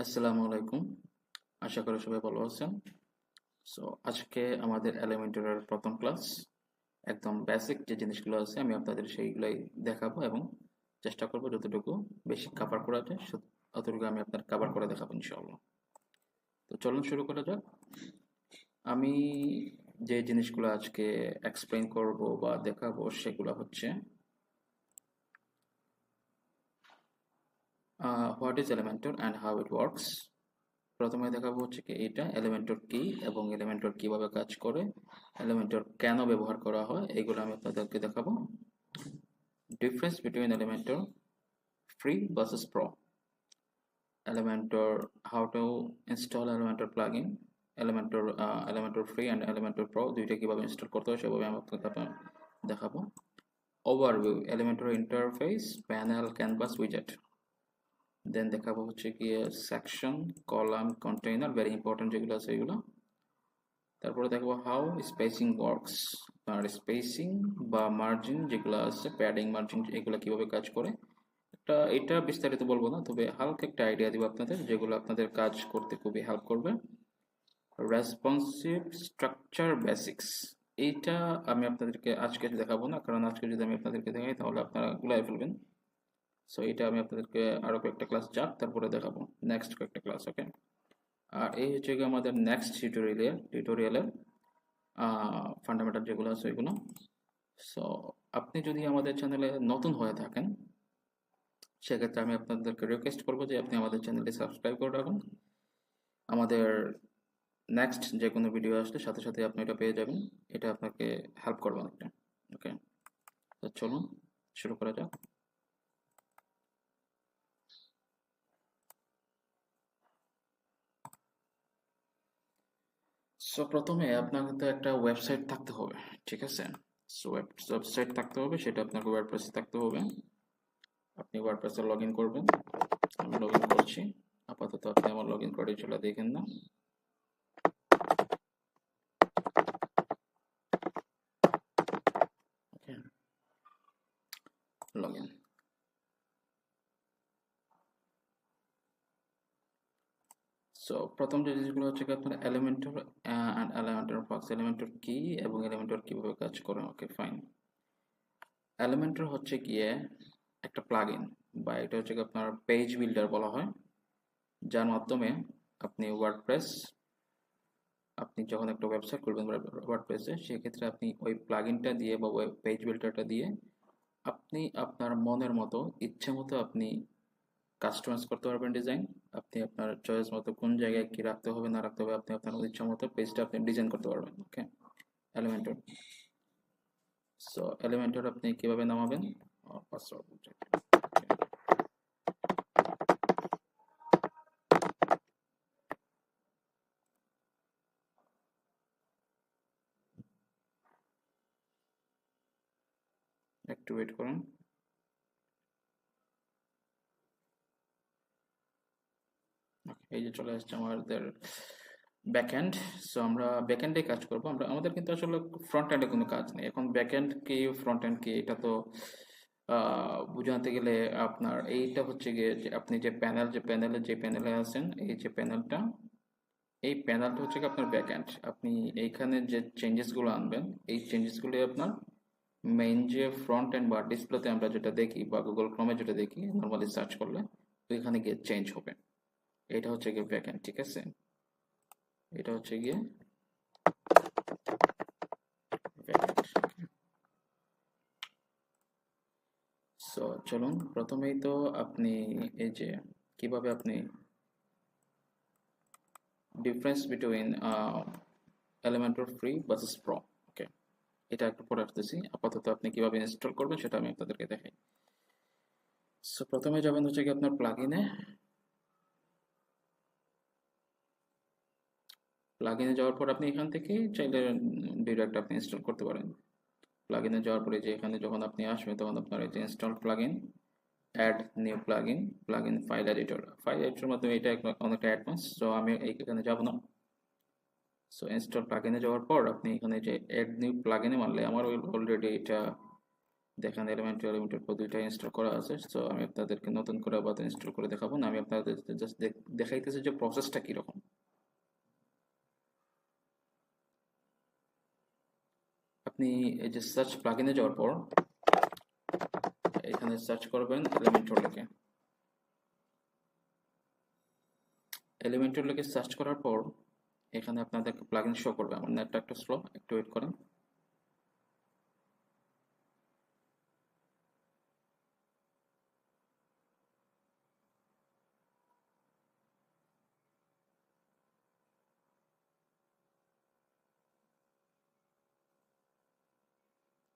আসসালামু আলাইকুম। আশা করি সবাই ভালো আছেন। সো আজকে আমাদের এলিমেন্টারের প্রথম ক্লাস। একদম বেসিক যে জিনিসগুলো আছে আমি আপনাদের সেইগুলাই দেখাবো এবং চেষ্টা করব যতটুকু বেশি কভার করা যায় ততটুকু আমি আপনার কভার করে দেখাবো ইনশাআল্লাহ। তো চলুন শুরু করা যাক। আমি যে জিনিসগুলো আজকে এক্সপ্লেইন করব বা দেখাবো সেগুলো হচ্ছে what is Elementor and how it works. প্রথমে দেখাবো হচ্ছে কি এটা এলিমেন্টর কি এবং এলিমেন্টর কিভাবে কাজ করে, এলিমেন্টর কেন ব্যবহার করা হয়, এগুলো আমি আপনাদেরকে দেখাবো। Difference between Elementor free versus pro, Elementor how to install Elementor plugin, Elementor free and Elementor pro দুইটা কিভাবে ইনস্টল করতে হয় সেভাবে আমি আপনাদের দেখাবো। Overview Elementor interface, panel, canvas, উইজেট। দেন দেখাবো হচ্ছে গিয়ে section, column, container, very important যেগুলো আছে এগুলো। তারপরে দেখবো হাউ স্পেসিং ওয়ার্কস, আর স্পেসিং বা মার্জিন যেগুলো আছে, প্যাডিং, মার্জিন, এগুলো কিভাবে কাজ করে। এটা বিস্তারিত বলবো না, তবে হালকা একটা আইডিয়া দিব আপনাদের যেগুলো আপনাদের কাজ করতে খুবই হেল্প করবে। রেসপন্সিভ স্ট্রাকচার বেসিক্স, এইটা আমি আপনাদেরকে আজকে দেখাবো না, কারণ আজকে যদি আমি আপনাদেরকে দেখাই তাহলে আপনারা গুলাই ফেলবেন। সো এটা আমি আপনাদেরকে আরো কয়েকটা ক্লাস যাক তারপরে দেখাবো, নেক্সট কয়েকটা ক্লাস, ওকে। আর এই হচ্ছে গিয়ে আমাদের নেক্সট টিউটোরিয়ালের ফান্ডামেন্টাল যেগুলো আছে এগুলো। সো আপনি যদি আমাদের চ্যানেলে নতুন হয়ে থাকেন সেক্ষেত্রে আমি আপনাদেরকে রিকোয়েস্ট করবো যে আপনি আমাদের চ্যানেলটি সাবস্ক্রাইব করে রাখুন। আমাদের নেক্সট যে কোনো ভিডিও আসলে সাথে সাথে আপনি এটা পেয়ে যাবেন। এটা আপনাকে হেল্প করবে অনেকটা, ওকে। তো চলুন শুরু করা যাক। সো প্রথমে আপনার কিন্তু একটা ওয়েবসাইট থাকতে হবে, ঠিক আছে। সো ওয়েবসাইট থাকতে হবে, সেটা আপনাকে ওয়ার্ডপ্রেসে থাকতে হবে। আপনি ওয়ার্ডপ্রেসে লগ ইন করবেন। আমি লগ ইন করছি। আপাতত আপনি আমার লগ ইন ক্রেডেনশিয়াল দেখেন না। ওকে, লগ ইন। সো প্রথম যে জিনিসগুলো হচ্ছে কি আপনার Elementor and Elementor box, Elementor কি এবং এলিমেন্টর কিভাবে কাজ করে, ওকে ফাইন। এলিমেন্টর হচ্ছে গিয়ে একটা প্লাগইন বা এটা হচ্ছে কি আপনার পেজ বিল্ডার বলা হয়, যার মাধ্যমে আপনি আপনি যখন একটা ওয়েবসাইট করবেন ওয়ার্ডপ্রেসে, সেক্ষেত্রে আপনি ওই প্লাগইনটা দিয়ে বা ওয়েব পেজ বিল্ডারটা দিয়ে আপনি আপনার মনের মতো ইচ্ছে মতো আপনি কাস্টমাইজ করতে পারবেন ডিজাইন। আপনি আপনার চয়েস মতো কোন জায়গায় কি রাখতে হবে না রাখতে হবে আপনি আপনার ইচ্ছা মতো পেজটা আপনি ডিজাইন করতে পারবেন, ওকে। এলিমেন্টর, সো এলিমেন্টর আপনি কিভাবে নামাবেন, পাসওয়ার্ড একটু ওয়েট করুন। এই যে চলে আসছে আমাদের ব্যাকএন্ড। সো আমরা ব্যাকএন্ডে কাজ করব, আমাদের কিন্তু আসলে ফ্রন্ট এন্ডে কোনো কাজ নেই। এখন ব্যাকএন্ড কি ফ্রন্ট এন্ড কি এটা তো বুঝাতে গেলে আপনার এইটা হচ্ছে গিয়ে যে আপনি যে প্যানেলে আছেন, এই যে প্যানেলটা, এই প্যানেলটা হচ্ছে কি আপনার ব্যাকএন্ড। আপনি এইখানে যে চেঞ্জেসগুলো আনবেন, এই চেঞ্জেসগুলো আপনার মেইন যে ফ্রন্ট এন্ড বা ডিসপ্লেতে আমরা যেটা দেখি বা গুগল ক্রোমে যেটা দেখি নর্মালি সার্চ করলে ওইখানে গিয়ে চেঞ্জ হবে। এটা হচ্ছে গিয়ে ব্যাকএন্ড, ঠিক আছে। এটা হচ্ছে গিয়ে সো চলুন প্রথমেই তো আপনি এই যে কিভাবে আপনি difference between Elementor free versus pro, okay, এটা একটু পরে আসতেছি। আপাতত আপনি কিভাবে ইনস্টল করবেন সেটা আমি আপনাদেরকে দেখাই। সো প্রথমে যাবেন হচ্ছে কি আপনার প্লাগইনে যাওয়ার পর আপনি এখান থেকে চাইলে ডিরেক্ট আপনি ইনস্টল করতে পারেন। প্লাগইনে যাওয়ার পরে যে এখানে যখন আপনি আসবেন তখন আপনার এই যে install plugin, add new plugin file editor মাধ্যমে এটা অনেকটা অ্যাডভান্স। সো আমি এখানে যাব না। সো ইনস্টল প্লাগইনে যাওয়ার পর আপনি এখানে যে অ্যাড নিউ প্লাগইনে মারলে আমার অলরেডি এটা দেখেন এলিমেন্টর প্রো দুইটা ইনস্টল করা আছে। সো আমি আপনাদেরকে নতুন করে আবার ইনস্টল করে দেখাবো না, আমি আপনাদের জাস্ট দেখাইতেছি যে প্রসেসটা কীরকম। আপনি এই যে সার্চ প্লাগইনে যাওয়ার পর এখানে সার্চ করবেন এলিমেন্টর লিখে সার্চ করার পর এখানে আপনাদেরকে প্লাগইন শো করবে। আমার নেটটা একটু স্লো, একটু ওয়েট করেন।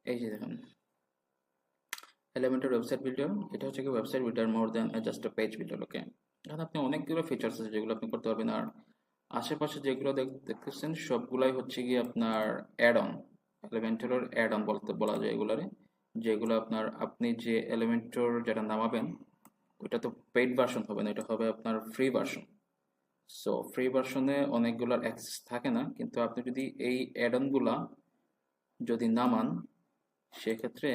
এই যে দেখুন এলিমেন্টর ওয়েবসাইট বিল্ডার, এটা হচ্ছে কি website builder more than just a page builder. Okay, এখানে আপনি অনেকগুলো ফিচার্স আছে যেগুলো আপনি করতে পারবেন। আর আশেপাশে যেগুলো দেখতেছেন সবগুলাই হচ্ছে কি আপনার অ্যাড অন, এলিমেন্টরের অ্যাড অন বলা যায় এগুলারে, যেগুলো আপনার আপনি যে এলিমেন্টর যেটা নামাবেন ওইটা তো পেইড ভার্সন হবে না, এটা হবে আপনার ফ্রি ভার্সন। সো ফ্রি ভার্সনে অনেকগুলোর অ্যাক্সেস থাকে না, কিন্তু আপনি যদি এই অ্যাড অনগুলা যদি নামান সেক্ষেত্রে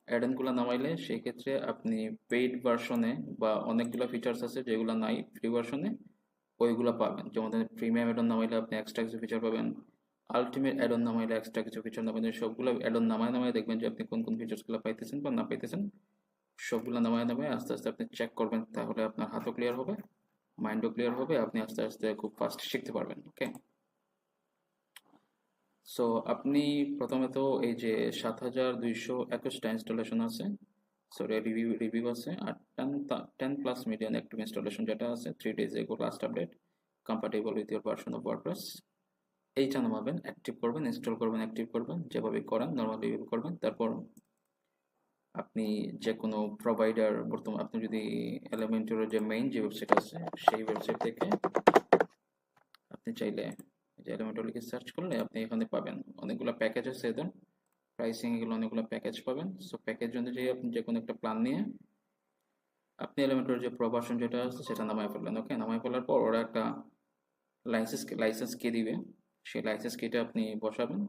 অ্যাডনগুলো নামাইলে সেই ক্ষেত্রে আপনি পেইড ভার্সনে বা অনেকগুলো ফিচার্স আছে যেগুলো নাই ফ্রি ভার্সনে, ওইগুলো পাবেন। যেমন প্রিমিয়াম অ্যাডন নামাইলে আপনি এক্সট্রা কিছু ফিচার পাবেন, আলটিমেট অ্যাডন নামাইলে এক্সট্রা কিছু ফিচার নামাবেন। সবগুলো অ্যাডন নামায় দেখবেন যে আপনি কোন কোন ফিচার্সগুলো পাইতেছেন বা না পাইতেছেন। সবগুলো নামায় আস্তে আস্তে আপনি চেক করবেন, তাহলে আপনার হাতও ক্লিয়ার হবে, মাইন্ডও ক্লিয়ার হবে, আপনি আস্তে আস্তে খুব ফাস্ট শিখতে পারবেন। ওকে, সো আপনি প্রথমে তো এই যে 7221টা ইনস্টলেশন আছে, সরি রিভিউ আছে, আর 10+ মিলিয়ন অ্যাক্টিভ ইনস্টলেশন যেটা আছে 3 days ago last update, compatible with your version of WordPress. এইটা নামাবেন, অ্যাক্টিভ করবেন, ইনস্টল করবেন, অ্যাক্টিভ করবেন, যেভাবে করেন নর্মাল রিভিউ করবেন। তারপর আপনি যে কোনো প্রোভাইডার, বর্তমানে আপনি যদি এলিমেন্টরের যে মেইন যে ওয়েবসাইট আছে সেই ওয়েবসাইট থেকে আপনি চাইলে যে এলিমেন্টর লিখে সার্চ করলে আপনি এখানে পাবেন অনেকগুলো প্যাকেজ আছে, এদের প্রাইসিং এগুলো অনেকগুলো প্যাকেজ পাবেন। সো প্যাকেজ অনুযায়ী আপনি যে কোনো একটা প্ল্যান নিয়ে আপনি এলিমেন্টর যে প্রো ভার্সন যেটা আছে সেটা নামায় ফেললেন। ওকে, নামায় ফেলার পর ওরা একটা লাইসেন্স কে দিবে, সেই লাইসেন্স কিটা আপনি বসাবেন,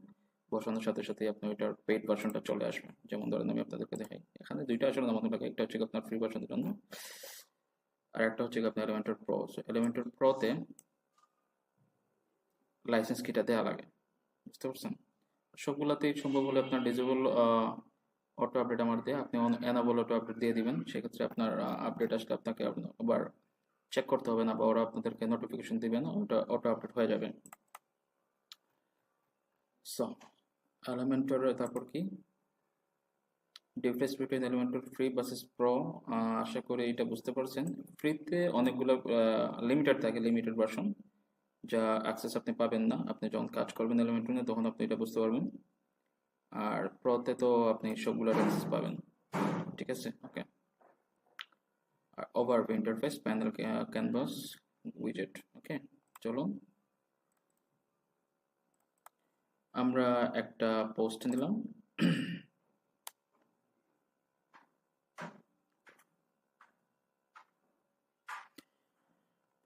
বসানোর সাথে সাথে আপনি ওইটার পেইড ভার্সনটা চলে আসবে। যেমন ধরেন আমি আপনাদেরকে দেখাই, এখানে দুইটা আসলে নামানো লাগে, একটা হচ্ছে আপনার ফ্রি ভার্সনের জন্য আর একটা হচ্ছে আপনার এলিমেন্টর প্রো। এলিমেন্টর প্রোতে লাইসেন্স কিটা দেওয়া লাগে, বুঝতে পারছেন? সবগুলোতেই সম্ভব হলে আপনার ডিজেবল অটো আপডেট আমার দিয়ে আপনি এনাবল অটো আপডেট দিয়ে দিবেন। সেক্ষেত্রে আপনার আপডেট আসলে আপনাকে আবার চেক করতে হবে না, বা ওরা আপনাদেরকে নোটিফিকেশন দিবে না, ওটা অটো আপডেট হয়ে যাবে। সো এলিমেন্টর তারপর কি difference between Elementor free versus pro, আশা করি এটা বুঝতে পারছেন। ফ্রিতে অনেকগুলো লিমিটেড থাকে, লিমিটেড ভার্সন, যা অ্যাক্সেস আপনি পাবেন না। আপনি যখন কাজ করবেন এলিমেন্টর নিয়ে তখন আপনি এটা বুঝতে পারবেন। আর প্রোতে তো আপনি সবগুলো অ্যাক্সেস পাবেন, ঠিক আছে? ওকে, ওভারভিউ ইন্টারফেস, প্যানেল, ক্যানভাস, উইজেট। ওকে, চলুন আমরা একটা পোস্ট নিলাম।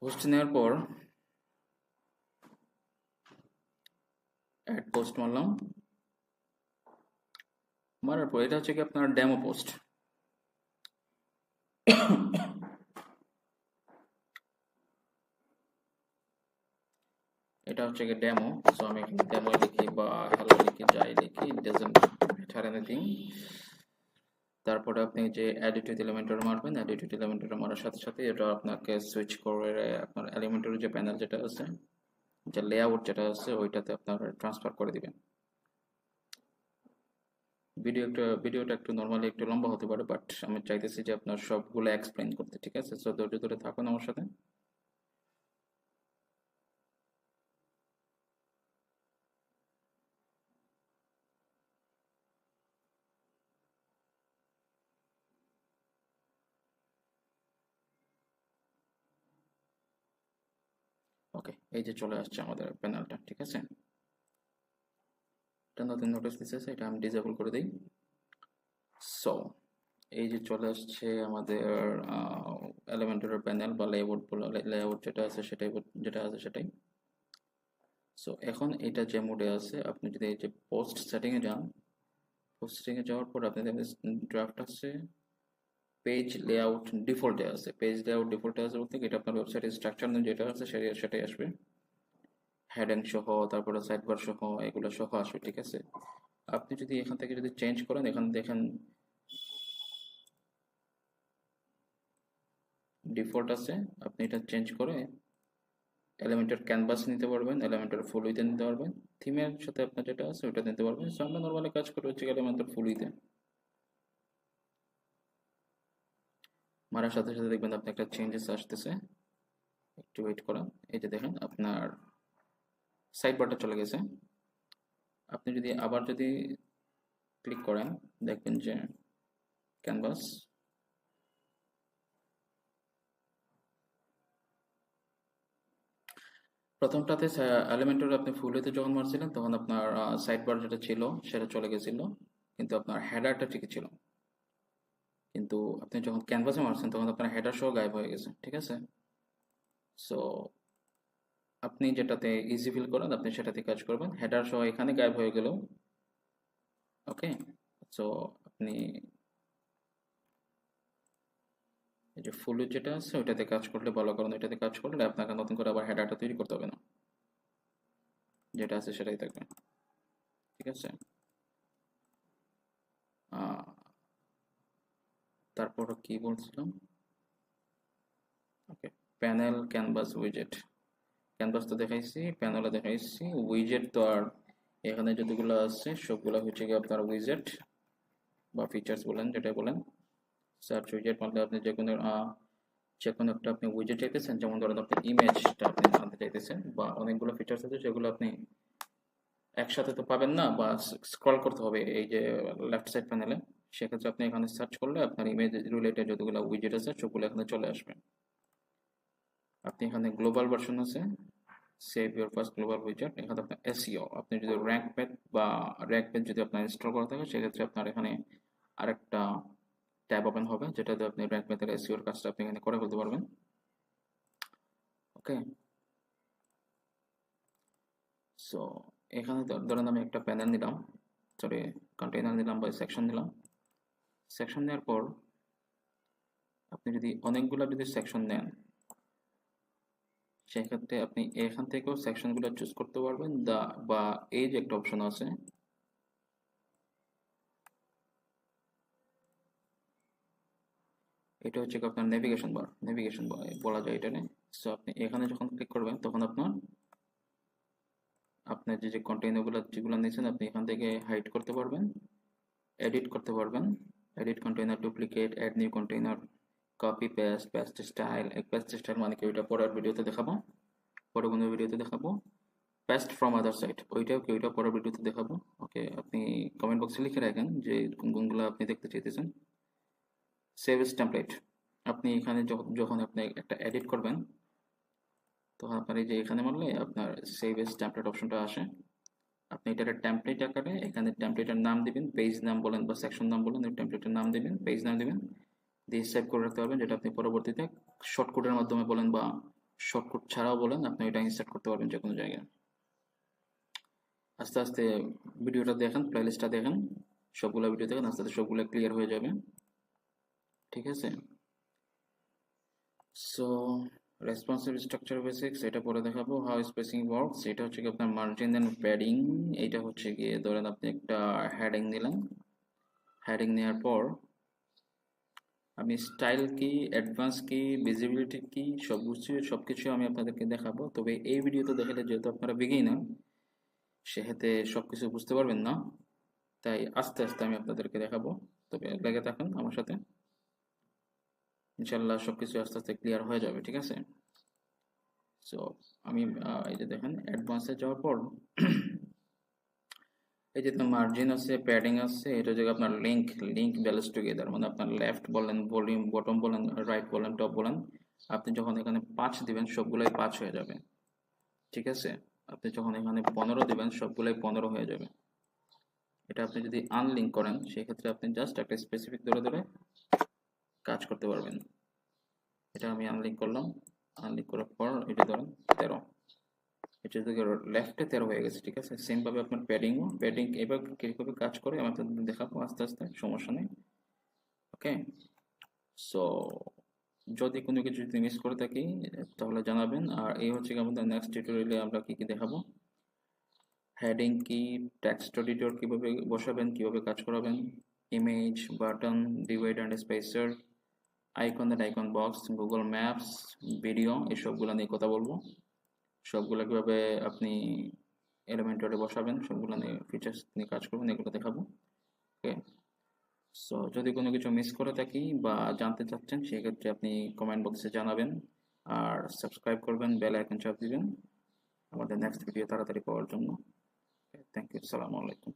পোস্ট নেওয়ার পর অ্যাড পোস্ট মারলাম, মারার পর এটা হচ্ছে কি আপনার ডেমো পোস্ট। এটা হচ্ছে কি ডেমো। সো আমি এখানে ডেমো লিখি বা হ্যালো লিখি, যাই লিখি, ইট ডাজন্ট ম্যাটার এনিথিং। তারপরে আপনি যে এডিটেড এলিমেন্টর মারবেন, এডিটেড এলিমেন্টর মারার সাথে সাথে এটা আপনাকে সুইচ করে আপনার এলিমেন্টর যে প্যানেল যেটা আছে, যে লেআউট যেটা আছে ওইটাতে আপনার ট্রান্সফার করে দিবেন। ভিডিওটা একটু নর্মালি একটু লম্বা হতে পারে, বাট আমি চাইতেছি যে আপনার সবগুলো এক্সপ্লেইন করতে, ঠিক আছে? সো ধৈর্য ধরে থাকুন আমার সাথে। ওকে, এই যে চলে আসছে আমাদের প্যানেলটা, ঠিক আছে? এটা নতুন নোটিস দিতেছে, এটা আমি ডিসেবল করে দিই। সো এই যে চলে আসছে আমাদের এলিমেন্টর প্যানেল বা লেআউট যেটা আছে সেটাই। সো এখন এটা যে মোডে আছে, আপনি যদি এই যে পোস্ট সেটিংয়ে যান, হোস্টিং এ যাওয়ার পর আপনাদের ড্রাফট আছে, পেজ লেআউট ডিফল্টে আছে। পেজ লেআউট ডিফল্টে আছে বলতে এটা আপনার ওয়েবসাইটের স্ট্রাকচার যেটা আছে সেটাই আসবে, হেডিং সহ, তারপরে সাইড বার সহ, এগুলো সহ আসবে, ঠিক আছে। আপনি যদি এখান থেকে যদি চেঞ্জ করেন, এখানে দেখেন ডিফল্ট আছে, আপনি এটা চেঞ্জ করে এলিমেন্টের ক্যানভাস নিতে পারবেন, এলিমেন্টের ফুল উইথে নিতে পারবেন, থিমের সাথে আপনার যেটা আছে ওটা নিতে পারবেন। সো আমরা নর্মালি কাজ করে হচ্ছে এলিমেন্টের ফুল উইথে মারার সাথে সাথে দেখবেন আপনি একটা চেঞ্জেস আসতেছে, একটু ওয়েট করেন। এই যে দেখেন আপনার সাইড বারটা চলে গেছে। আপনি যদি আবার যদি ক্লিক করেন দেখবেন যে ক্যানভাস, প্রথমটাতে এলিমেন্টের আপনি ফুল উইথে যখন মারছিলেন তখন আপনার সাইড বার যেটা ছিল সেটা চলে গেছিল, কিন্তু আপনার হেডারটা ঠিকই ছিল। কিন্তু আপনি যখন ক্যানভাসে মারছেন তখন আপনার হেডার সহ গায়েব হয়ে গেছে, ঠিক আছে। সো আপনি যেটাতে ইজি ফিল করেন আপনি সেটাতে কাজ করবেন, হেডার সহ এখানে গায়েব হয়ে গেলেও ওকে। সো আপনি এই যে ফুল যেটা আছে ওইটাতে কাজ করলে ভালো, কারণ ওইটাতে কাজ করলে আপনাকে নতুন করে আবার হেডারটা তৈরি করতে হবে না, যেটা আছে সেটাই থাকবে, ঠিক আছে। তারপর কি বলছিলাম, ওকে, প্যানেল, ক্যানভাস, উইজেট। ক্যানভাস তো দেখাইছি, প্যানেলে দেখাইছি, উইজেট তো আর এখানে যতগুলো আছে সবগুলো হচ্ছে কি আপনার উইজেট বা ফিচার্স বলেন, যেটা বলেন। সার্চ উইজেট মানে আপনি যে কোনো একটা আপনি উইজেট চাইতেছেন, যেমন ধরেন আপনি ইমেজটা আপনি আনতে চাইতেছেন, বা অনেকগুলো ফিচার্স আছে যেগুলো আপনি একসাথে তো পাবেন না, বা স্ক্রল করতে হবে এই যে লেফট সাইড প্যানেলে। সেক্ষেত্রে আপনি এখানে সার্চ করলে আপনার ইমেজ রিলেটেড যতগুলো উইজেট আছে সবগুলো এখানে চলে আসবে। আপনি এখানে গ্লোবাল ভার্সন আছে, সেভ ইউর ফার্স্ট গ্লোবাল উইজেট। এখানে আপনার এসইও, আপনি যদি র্যাঙ্ক পেজ বা র্যাঙ্ক পেজ যদি আপনার ইনস্টল করা থাকে সেক্ষেত্রে আপনার এখানে আরেকটা ট্যাব ওপেন হবে, যেটাতে আপনি র্যাঙ্ক পেজের এসইওর কাজটা আপনি এখানে করে ফেলতে পারবেন, ওকে। সো এখানে ধরেন আমি একটা প্যানেল নিলাম, সরি কন্টেইনার নিলাম বা সেকশন নিলাম। সেকশন নেওয়ার পর আপনি যদি অনেকগুলো যদি সেকশন নেন সেক্ষেত্রে আপনি এখান থেকেও সেকশনগুলো চুজ করতে পারবেন, বা এই যে একটা অপশন আছে, এটা হচ্ছে আপনার নেভিগেশন বার বলা যায় এটা নিয়ে। সো আপনি এখানে যখন ক্লিক করবেন তখন আপনার যে কন্টেইনারগুলো যেগুলো নিয়েছেন আপনি এখান থেকে হাইড করতে পারবেন, এডিট করতে পারবেন, edit container, duplicate, add new container, copy paste, paste style. Paste style মানে কি ওইটা পরের ভিডিওতে দেখাবো, পরে কোনো ভিডিওতে দেখাবো। পেস্ট ফ্রম আদার সাইট ওইটাও কি ওইটা পরের ভিডিওতে দেখাবো, ওকে। আপনি কমেন্ট বক্সে লিখে রাখেন যে কোন কোনগুলো আপনি দেখতে চাইতেছেন। সেভ এস টেমপ্লেট, আপনি এখানে যখন আপনি একটা এডিট করবেন তখন আপনার এই যে এখানে মারলে আপনার সেভ এস টেমপ্লেট অপশনটা আসে। আপনি এটার টেমপ্লেট আকারে এখানে টেমপ্লেটের নাম দিবেন, পেজ নাম বলেন বা সেকশন নাম বলেন, ওই টেমপ্লেটের নাম দিবেন, পেজ নাম দিবেন, দিয়ে সেভ করে রাখতে পারবেন, যেটা আপনি পরবর্তীতে শর্টকাটের মাধ্যমে বলেন বা শর্টকাট ছাড়াও বলেন আপনি এটা ইনসার্ট করতে পারবেন যে কোনো জায়গায়। আস্তে আস্তে ভিডিওটা দেখেন, প্লেলিস্টটা দেখেন, সবগুলো ভিডিও দেখেন, আস্তে আস্তে সবগুলো ক্লিয়ার হয়ে যাবে, ঠিক আছে। সো রেসপন্সিভ স্ট্রাকচার বেসিক্স এটা পরে দেখাবো। হাউ স্পেসিং ওয়ার্কস, এটা হচ্ছে কি আপনার মার্জিন এন্ড প্যাডিং। এটা হচ্ছে গিয়ে ধরেন আপনি একটা হেডিং নিলেন, হেডিং নেওয়ার পর আমি স্টাইল কি, অ্যাডভান্স কি, ভিজিবিলিটি কি, সবকিছু আমি আপনাদেরকে দেখাবো। তবে এই ভিডিওতে দেখালে যেহেতু আপনারা বিগিনার সেহেতু সবকিছু বুঝতে পারবেন না, তাই আস্তে আস্তে আমি আপনাদেরকে দেখাবো। তবে লেগে থাকুন আমার সাথে, ইনশাল্লাহ সবকিছু আস্তে আস্তে ক্লিয়ার হয়ে যাবে, ঠিক আছে। সো আমি এই যে দেখেন অ্যাডভান্সে যাওয়ার পর এই যে মার্জিন আছে, প্যাডিং আছে, এটা হচ্ছে আপনার লিঙ্ক ব্যালেন্স টুগেদার, মানে আপনার লেফট বলেন, ভলিউম বটম বলেন, রাইট বলেন, টপ বলেন, আপনি যখন এখানে 5 দিবেন সবগুলাই 5 হয়ে যাবে, ঠিক আছে। আপনি যখন এখানে 15 দিবেন সবগুলাই 15 হয়ে যাবে। এটা আপনি যদি আনলিঙ্ক করেন সেক্ষেত্রে আপনি জাস্ট একটা স্পেসিফিক ধরে ধরে কাজ করতে পারবেন। এটা আমি আনলিঙ্ক করলাম, আনলিঙ্ক করার পর এটা ধরেন 13, ফিচার থেকে লেফটে 13 হয়ে গেছে, ঠিক আছে। সেম ভাবে আপনার প্যাডিং এবার কিভাবে কাজ করে আমি আপনাদের দেখাবো আস্তে আস্তে, সমস্যা নেই। ওকে, সো যদি কোনো কিছু যদি মিস করে থাকি তাহলে জানাবেন। আর এই হচ্ছে কি আমাদের নেক্সট টিউটোরিয়ালে আমরা কি কি দেখাবো, হেডিং কি, টেক্সট এডিটর কিভাবে বসাবেন, কিভাবে কাজ করাবেন, image, button, divide and spacer, icon and icon box, Google maps, video, এসবগুলো নিয়ে কথা বলবো। সবগুলো কিভাবে আপনি এলিমেন্টরে বসাবেন, সবগুলো নিয়ে ফিচার্স নিয়ে কাজ করবেন, এগুলো দেখাবো। ওকে, সো যদি কোনো কিছু মিস করে থাকি বা জানতে চাচ্ছেন সেক্ষেত্রে আপনি কমেন্ট বক্সে জানাবেন। আর সাবস্ক্রাইব করবেন, বেল আইকন চাপ দিবেন আমাদের নেক্সট ভিডিও তাড়াতাড়ি পাওয়ার জন্য। থ্যাংক ইউ, আসসালামু আলাইকুম।